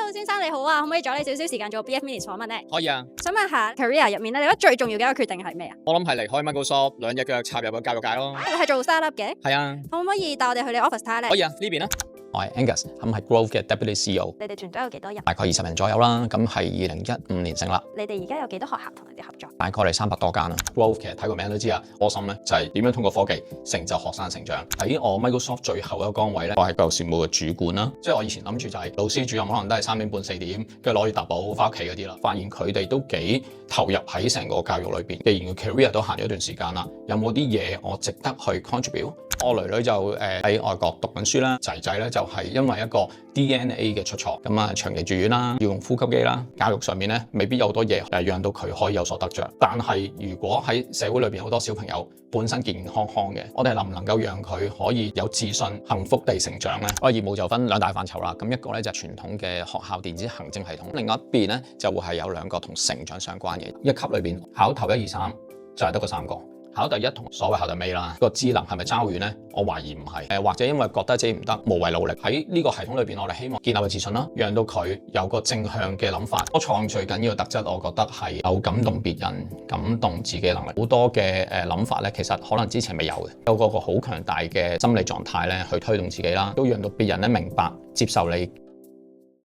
Hello， 先生你好啊，可唔可以阻你少少時間做 BF Mini 訪問咧？可以啊。想問下 career 入面咧，你覺得最重要嘅一個決定係咩啊？我諗係離開 Microsoft，兩隻腳插入個教育界咯。你係做 startup 嘅？係啊。可唔可以帶我哋去你 office 睇下咧？可以啊，呢邊啊。我係 Angus，咁係 Growth 嘅 Deputy CEO。你哋團隊有幾多人？大概20人左右啦，咁係2015年成立。你哋而家有幾多學校同你哋合作？大概我哋300多間啦。Growth 其實睇個名都知啊，核心咧就係點樣通過科技成就學生成長。喺我 Microsoft 最後一個崗位咧，我係教育事務嘅主管啦。即係我以前諗住就係老師主任，可能都係3點半4點，跟住攞住沓簿翻屋企嗰啲啦。發現佢哋都幾投入喺成個教育裏邊。既然個 career 都行咗一段時間啦，有冇啲嘢我值得去 contribute？我女女就喺外國讀緊書啦，仔仔咧就係因為一個 DNA 嘅出錯，咁啊長期住院啦，要用呼吸機啦。教育上面咧未必有好多嘢讓到佢可以有所得着。但係如果喺社會裏邊好多小朋友本身健健康康嘅，我哋能唔能夠讓佢可以有自信、幸福地成長咧？我嘅業務就分2大範疇啦。咁一個咧就係傳統嘅學校電子行政系統，另外一邊咧就會係有2個同成長相關嘅。一級裏邊考頭1、2、3就係得個3個。考第一同所謂考第尾啦，個智能係咪差好遠呢？我懷疑唔係，或者因為覺得自己唔得，無謂努力。喺呢個系統裏邊，我哋希望建立個自信啦，讓到佢有個正向嘅諗法。我創最緊要嘅特質，我覺得係有感動別人、感動自己嘅能力。好多嘅諗法咧，其實可能之前未有嘅，有個好強大嘅心理狀態咧，去推動自己啦，都讓到別人咧明白、接受你